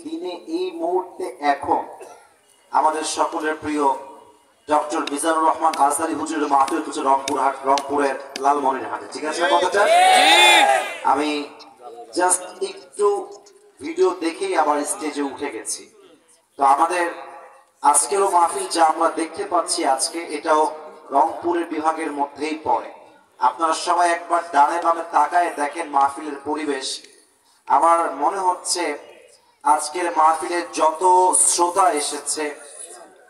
দিনে এই মুহূর্তে এখন আমাদের সকলের প্রিয় ডক্টর মিজানুর রহমান আজহারী হুজুরের মাহফিল হচ্ছে রংপুরের লালমনিরহাটে। ঠিক আছে কথাটা? আমি জাস্ট একটু ভিডিও দেখেই আবার স্টেজে উঠে গেছি। তো আমাদের আজকেরও মাহফিল যা আমরা দেখতে পাচ্ছি আজকে, এটাও রংপুরের বিভাগের মধ্যেই পড়ে। আপনারা সবাই একবার ডানে বামে তাকায় দেখেন মাহফিলের পরিবেশ। আমার মনে হচ্ছে আজকের মাহফিলের যত শ্রোতা এসেছে,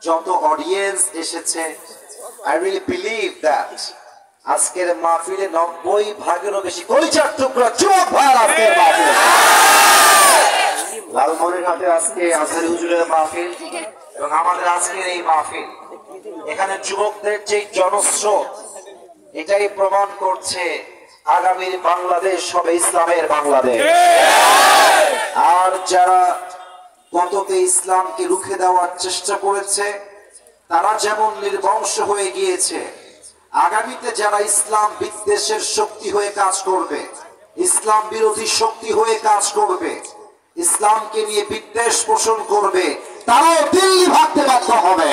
যত অডিয়েন্স এসেছে, আই রিয়েলি বিলিভ দ্যাট আজকের মাহফিলে 90% বেশি কলিজার টুকরা যুবক ভাই আজকের মাহফিলে। লালমনিরহাটে আজকে আজহারী হুজুরের মাহফিল এবং আমাদের আজকের এই মাহফিল, এখানে যুবকদের যে জনস্রোত, এটাই প্রমাণ করছে আগামীর বাংলাদেশ হবে ইসলামের বাংলাদেশ। আর যারা গততে ইসলামকে রুখে দেওয়ার চেষ্টা করেছে, তারা যেমন নির্বংশ হয়ে গিয়েছে, আগামীতে যারা ইসলাম বিদ্বেষের শক্তি হয়ে কাজ করবে, ইসলাম বিরোধী শক্তি হয়ে কাজ করবে, ইসলামকে নিয়ে বিদ্বেষ পোষণ করবে, তারাও দিল্লি ভাগতে বাধ্য হবে।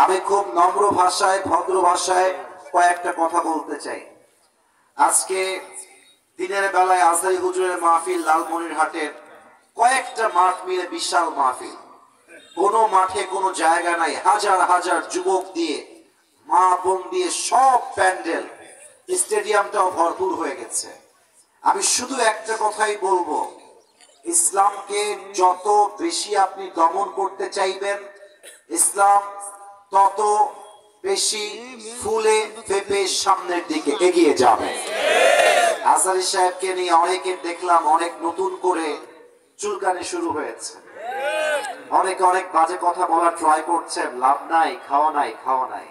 আমি খুব নম্র ভাষায়, ভদ্র ভাষায় কয়েকটা কথা বলতে চাই। আজকে দিনের বেলায় আজহারী হুজুরের মাহফিল লালমনিরহাটের কয়েকটা মাঠ মিলে বিশাল মাহফিল। কোনো মাঠে কোনো জায়গা নাই, হাজার হাজার যুবক দিয়ে, মা বোন দিয়ে সব প্যান্ডেল, স্টেডিয়ামটাও ভরপুর হয়ে গেছে। আমি শুধু একটা কথাই বলবো, ইসলামকে যত বেশি আপনি দমন করতে চাইবেন, ইসলাম তত বেশি ফুলে ফেপে সামনের দিকে এগিয়ে যাবে। আজহারী সাহেবকে নিয়ে অনেকে দেখলাম অনেক নতুন করে চুলকানি শুরু হয়েছে, অনেকে অনেক বাজে কথা বলার ট্রাই করছেন। লাভ নাই, খাওয়া নাই, খাওয়া নাই।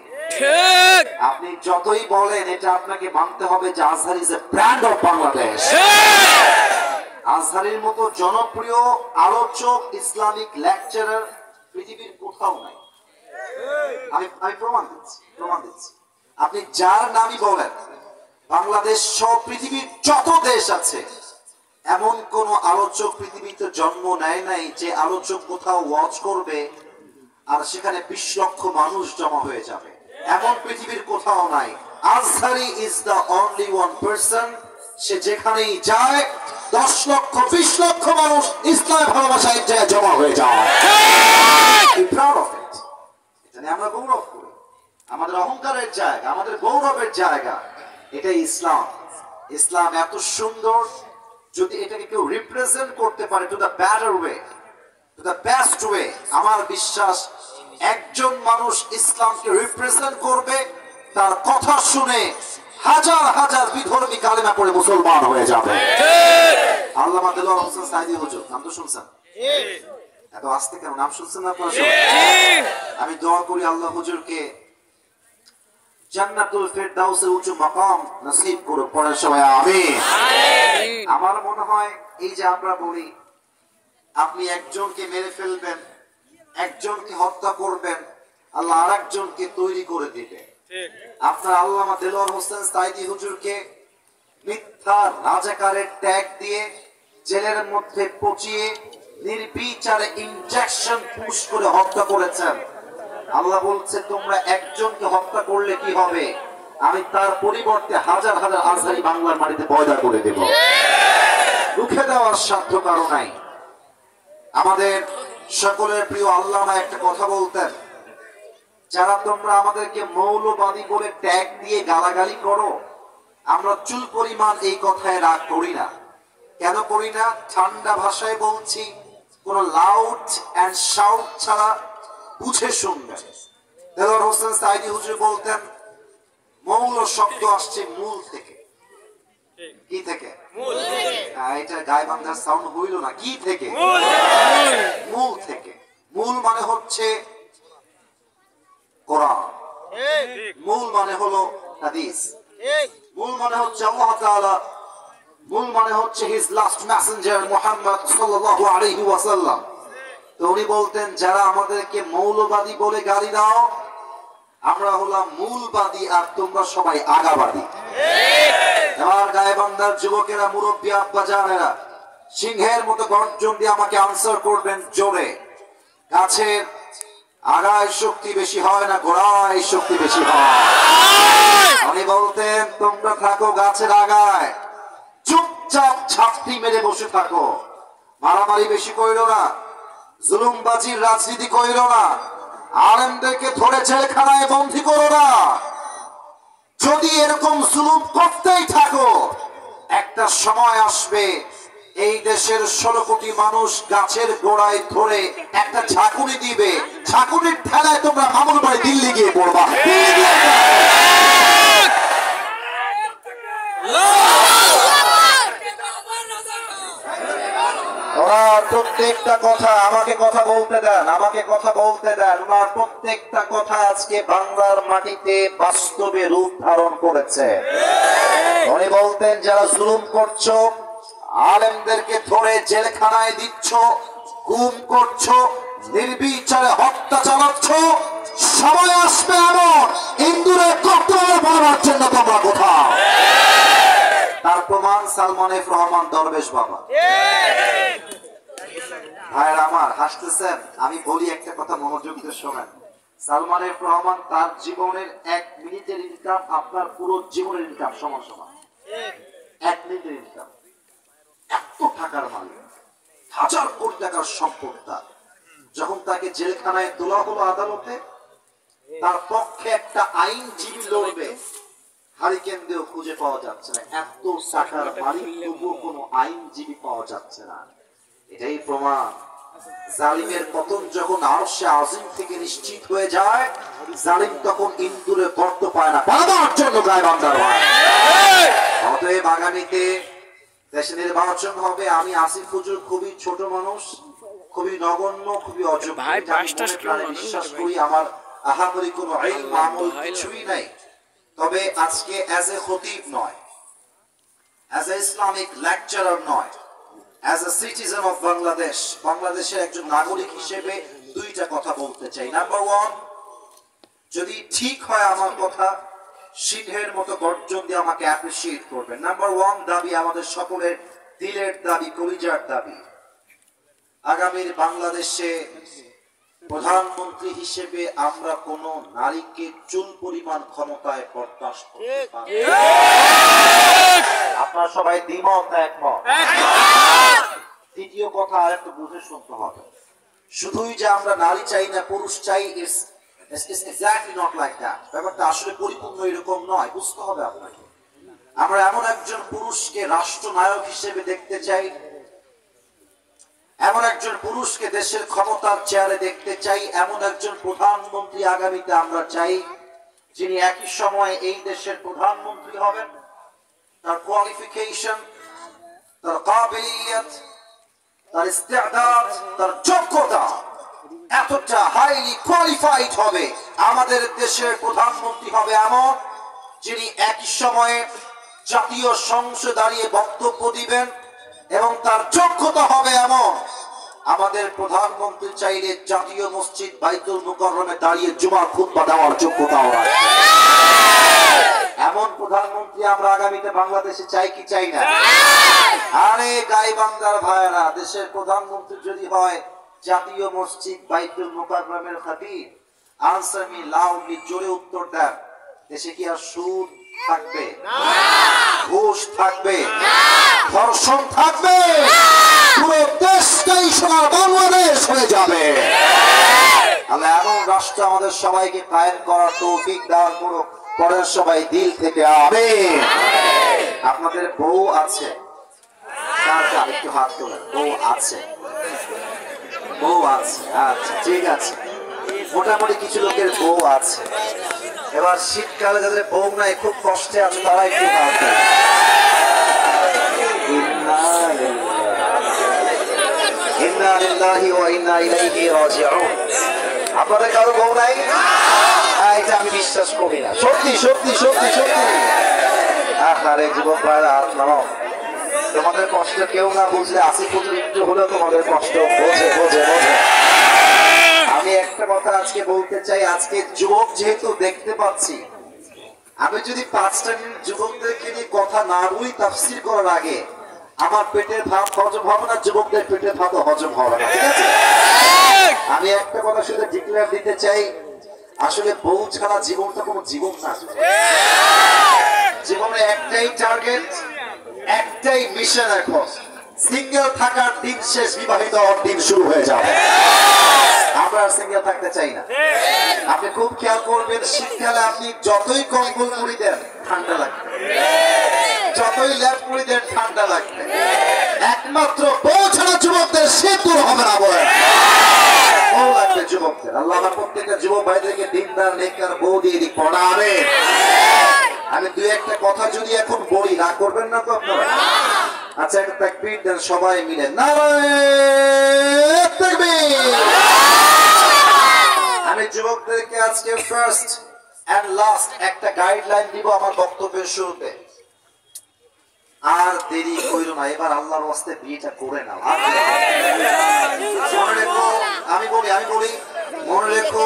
আপনি যতই বলেন, এটা আপনাকে মানতে হবে যে Azhari is a brand of Bangladesh. আজহারীর মতো জনপ্রিয় আলোচক, ইসলামিক লেকচারার পৃথিবীর কোথাও নাই। আমি প্রমাণ দিচ্ছি। আপনি যার নামই বলেন, বাংলাদেশ সহ পৃথিবীর যত দেশ আছে, এমন কোন আলোচক পৃথিবীতে জন্ম নেয় নাই যে আলোচক কোথাও ওয়াচ করবে আর সেখানে 20 লক্ষ মানুষ জমা হয়ে যাবে, এমন পৃথিবীর কোথাও নাই। Azhari is the only one person, সে যেখানেই যায় 10 লক্ষ 20 লক্ষ মানুষ ইসলামের ভালোবাসায় জমা হয়ে যায়। আমরা গৌরব করি, আমাদের অহংকারের জায়গা, আমাদের গৌরবের জায়গা এটাই ইসলাম। ইসলাম এত সুন্দর, যদি এটাকে কেউ রিপ্রেজেন্ট করতে পারে to the better way, to the best way, আমার বিশ্বাস একজন মানুষ ইসলামকে রিপ্রেজেন্ট করবে, তার কথা শুনে হাজার হাজার বিধর্মী কালেমা পড়ে মুসলমান হয়ে যাবে। আল্লামা দেলোয়ার হোসেন সাঈদী হুজুর, নাম তো শুনছেন? এত আস্তে কেন, নাম শুনছেন না আপনারা? আমি দোয়া করি আল্লাহ হুজুরকে জান্নাতুল ফেরদাউসের উঁচু মাকাম নসিব করুন। পড়েন সবাই আমিন। আমার মনে হয় এই যে আমরা বলি, আপনি একজনকে মেরে ফেলবেন, একজনকে হত্যা করবেন, আল্লাহ আরেকজনকে তৈরি করে দিবে। আপনার আল্লামা দেলোয়ার হোসেন সাঈদী হুজুরকে মিথ্যা রাজাকারের ট্যাগ দিয়ে জেলের মধ্যে পচিয়ে নির্বিচারে ইনজেকশন পুশ করে হত্যা করেছেন। আল্লাহ বলছে, তোমরা একজনকে হত্যা করলে কি হবে, আমি তার পরিবর্তে হাজার হাজার আজহারী বাংলার মাটিতে পয়দা করে দেব। রুখে দেওয়ার সাধ্য কারো নাই। আমাদের সকলের প্রিয় আল্লামা একটা কথা বলতেন, যারা তোমরা আমাদেরকে মৌলবাদী বলে ট্যাগ দিয়ে গালাগালি করো, আমরা চুল পরিমাণ এই কথায় রাগ করি না। কেন করি না? ঠান্ডা ভাষায় বলছি, কোন লাউড এন্ড শাউট ছাড়া বুঝে শুনবেন। দেলোয়ার হোসেন সাঈদী হুজুর বলতেন, মৌল শব্দ আসছে মূল থেকে। কি থেকে? এটা গায়বান্ধার সাউন্ড হইল না। কি থেকে? মূল থেকে। মূল মানে হচ্ছে কোরআন, মূল মানে হলো হাদিস, মূল মানে হচ্ছে আল্লাহ তাআলা, মূল মানে হচ্ছে হিজ লাস্ট মেসেঞ্জার মুহাম্মদ সাল্লাল্লাহু আলাইহি ওয়াসাল্লাম। তো উনি বলতেন, যারা আমাদেরকে মৌলবাদী বলে গালি দাও, আমরা হলাম মূলবাদী আর তোমরা সবাই আগাবাদী। আমার গায়বান্ধার যুবকেরা, মুরব্বী আব্বা জানেরা, সিংহের মতো গর্জন দিয়ে আমাকে আনসার করবেন জোরে। গাছের আগায় শক্তি বেশি হয় না গোড়ায় শক্তি বেশি হয়? উনি বলতেন তোমরা থাকো গাছের আগায়, চুপচাপ ছাপটি মেরে বসে থাকো, মারামারি বেশি কইরো না, জুলুমবাজির রাজনীতি কইরো না, আলেমদেরকে ধরে জেলখানায় বন্দী করো না। যদি এরকম জুলুম করতেই থাকো, একটা সময় আসবে এই দেশের 16 কোটি মানুষ গাছের গোড়ায় ধরে একটা ঝাঁকুনি দিবে, ঝাঁকুনির ঠেলায় তোমরা মামুর বাড়ি দিল্লি গিয়ে পড়বা। ওনার প্রত্যেকটা কথা আমাকে কথা বলতে দেন, আমাকে কথা বলতে দেন। ওনার প্রত্যেকটা কথা আজকে বাংলার মাটিতে বাস্তবে রূপ ধারণ করেছে। উনি বলতেন যারা জুলুম করছো, আলেমদেরকে ধরে জেলখানায় দিচ্ছ, গুম করছো, নির্বিচারে হত্যা চালাচ্ছ, সময় আসবে এমন ইন্দুরে কতল বানানোর জন্য তোমরা কোথাও। তার প্রমাণ সালমান এফ রহমান দরবেশ বাবা। ভাইয়ের আমার হাসতেছেন, আমি বলি একটা কথা মনোযোগ দিয়ে শোনেন। সালমান এফ রহমান তার জীবনের 1 মিনিটের ইনকাম আপনার পুরো জীবনের ইনকাম সমান সমান। 1 মিনিটের ইনকাম। এত টাকার মালিক, 1000 কোটি টাকার সম্পদ। যখন তাকে জেলখানায় তোলা হলো আদালতে, তার পক্ষে একটা আইনজীবী লড়বে, হারিকেন দিয়েও খুঁজে পাওয়া যাচ্ছে না। এত টাকার মালিক, তবুও কোনো আইনজীবী পাওয়া যাচ্ছে না। এটাই প্রমাণ জালিমের পতন যখন আরশে আজিম থেকে নিশ্চিত হয়ে যায়, জালিম তখন ইন্দুরে গর্ত পায় না, পালাবার জন্য গায়ে বান্দার হয়। অতএব আগামীতে দেশে নির্বাচন হবে। আমি আসিফ হুজুর খুবই ছোট মানুষ, খুবই নগণ্য, খুবই অযোগ্য, বিশ্বাস করি আমার আহামরি কোনো ইলম আমল কিছুই নাই। তবে আজকে অ্যাজ এ খতিব নয়, অ্যাজ এ ইসলামিক লেকচারার নয়, as a citizen of Bangladesh, বাংলাদেশের একজন নাগরিক হিসেবে 2টা কথা বলতে চাই। নাম্বার 1, যদি ঠিক হয় আমার কথা, সিংহের মতো গর্জন দিয়ে আমাকে অ্যাপ্রিশিয়েট করবেন। নাম্বার 1 দাবি, আমাদের সকলের দিলের দাবি, কলিজার দাবি, আগামীর বাংলাদেশে প্রধানমন্ত্রী হিসেবে আমরা কোন নারীকে চুল পরিমাণ ক্ষমতায় বরদাস্ত করতে পারি না। আপনারা সবাই দ্বিমত না একমত? দ্বিতীয় কথা আর একটু বুঝে শুনতে হবে। শুধুই যে আমরা নারী চাই না পুরুষ চাই, It's exactly not like that. ব্যাপারটা আসলে পরিপূর্ণ এরকম নয়, বুঝতে হবে আপনাকে। আমরা এমন একজন পুরুষকে রাষ্ট্রনায়ক হিসেবে দেখতে চাই, এমন একজন পুরুষকে দেশের ক্ষমতার চেয়ারে দেখতে চাই, এমন একজন প্রধানমন্ত্রী আগামীতে আমরা চাই যিনি একই সময়ে এই দেশের প্রধানমন্ত্রী হবেন, তার কোয়ালিফিকেশন, তার কাবিলিয়ত, তার ইস্তেদাদ, তার যোগ্যতা এতটা হাইলি কোয়ালিফাইড হবে। আমাদের দেশের প্রধানমন্ত্রী হবে এমন যিনি একই সময়ে জাতীয় সংসদে দাঁড়িয়ে বক্তব্য দিবেন, এবং তার যোগ্যতা হবে এমন আমাদের প্রধানমন্ত্রী চাইলে জাতীয় মসজিদ বাইতুল মুকাররমে দাঁড়িয়ে জুমার খুতবা দেওয়ার যোগ্যতাও রাখে। এমন প্রধানমন্ত্রী আমরা আগামীতে বাংলাদেশে চাই কি চাই না? আরে গাইবান্দার ভাইয়েরা, দেশের প্রধানমন্ত্রী যদি হয় জাতীয় মসজিদ বাইতুল মুকাররমের খতিব, আনসার মি লাউডলি, জোরে উত্তর দেন, দেশে কি আর সুদ থাকবে? ঘুষ থাকবে? ধর্ষণ থাকবে? পুরো দেশটাই সোনার বাংলাদেশ হয়ে যাবে। আল্লাহ এমন রাষ্ট্র আমাদের সবাইকে কায়েম করার তৌফিক দান করুক। পরের সবাই দিল থেকে আমিন। আপনাদের বউ আছে? একটু হাত তোলেন। বউ আছে? বউ আছে, আচ্ছা ঠিক আছে। মোটামুটি কিছু লোকের বউ আছে। এবার শীতকালে যাদের বউ নাই, খুব কষ্টে আছে, তারা একটু হাত তোলেন। ইন্না লিল্লাহি ওয়া ইন্না ইলাইহি রাজিউন। আপনাদের কারো বউ নাই? এটা আমি বিশ্বাস করি না। সত্যি সত্যি সত্যি সত্যি। আরে যুবক ভাইরা, হাত নামাও। তোমাদের কষ্ট কেউ না বুঝলে আসিফ হুজুর একটু হলেও তোমাদের কষ্ট বোঝে বোঝে বোঝে। আমি একটা কথা আজকে বলতে চাই, আজকে যুবক যেহেতু দেখতে পাচ্ছি, আমি যদি 5টা মিনিট যুবকদেরকে নিয়ে কথা না বলি তাফসীর করার আগে, আমার পেটের ভাত হজম হবে না, যুবকদের পেটের ভাত হজম হবে না, ঠিক আছে? আমি একটা কথা শুধু ডিক্লেয়ার দিতে চাই, আসলে বউ ছাড়া জীবনটা কোনো জীবন না। জীবনে একটাই টার্গেট, একটাই মিশন। এখন সিঙ্গেল থাকার দিন শেষ, বিবাহিত হওয়ার দিন শুরু হয়ে যাবে। আমরা সিঙ্গেল থাকতে চাই না। আপনি খুব খেয়াল করবেন, শীতকালে আপনি যতই কম্বল মুড়ি দেন ঠান্ডা লাগবে, যতই ল্যাপ মুড়ি দেন ঠান্ডা লাগবে। একমাত্র বউ ছাড়া যুবকদের শীত দূর হবে না বলে বউ লাগবে যুবকদের। আল্লাহ আমার প্রত্যেকটা যুবক ভাইদেরকে দিনদার নেককার বউ দিয়ে দিক পড়াবে। আমি দুই একটা কথা যদি এখন বলি, না করবেন না তো আপনারা? আচ্ছা, একটা তাকবীর দেন সবাই মিলে, নারায়ে তাকবীর। আমি যুবকদেরকে আজকে ফার্স্ট এন্ড লাস্ট একটা গাইডলাইন দিব আমার বক্তব্যের শুরুতে। আর দেরি কইরো না, এবার আল্লাহর ওয়াস্তে বিয়েটা করে নাও। মনে রেখো, আমি বলি মনে রেখো,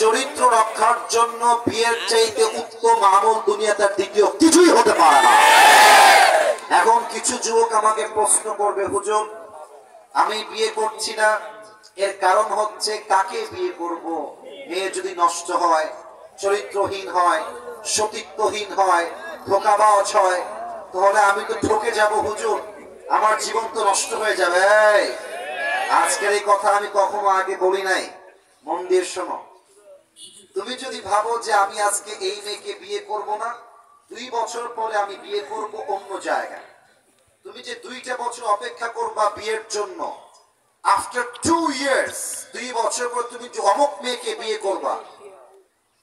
চরিত্র রক্ষার জন্য বিয়ের চাইতে উত্তম আমল দুনিয়াতে দ্বিতীয় কিছুই হতে পারে না। এখন কিছু যুবক আমাকে প্রশ্ন করবে, হুজুর আমি বিয়ে করছি না, এর কারণ হচ্ছে কাকে বিয়ে করব? মেয়ে যদি নষ্ট হয়, চরিত্রহীন হয়, সতীত্বহীন হয়, ধোঁকাবাজ হয়, তাহলে আমি তো ঠকে যাব হুজুর, আমার জীবন তো নষ্ট হয়ে যাবে। আজকের এই কথা আমি কখনো আগে বলি নাই, মন দিয়ে শোনো। তুমি যদি ভাবো যে আমি আজকে এই মেয়েকে বিয়ে করব না, 2 বছর পরে আমি বিয়ে করব অন্য জায়গায়, তুমি যে 2টা বছর অপেক্ষা করবা বিয়ের জন্য, আফটার 2 ইয়ার্স, 2 বছর পর তুমি যে অমুক মেয়েকে বিয়ে করবা,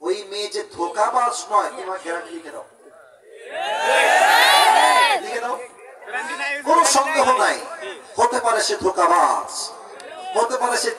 ওই মেয়ে যে ধোঁকাবাজ নয়, তোমার গ্যারান্টি লিখে দাও, লিখে দাও, কোনো সন্দেহ নাই। হতে পারে সে ধোঁকাবাজ, হতে পারে সে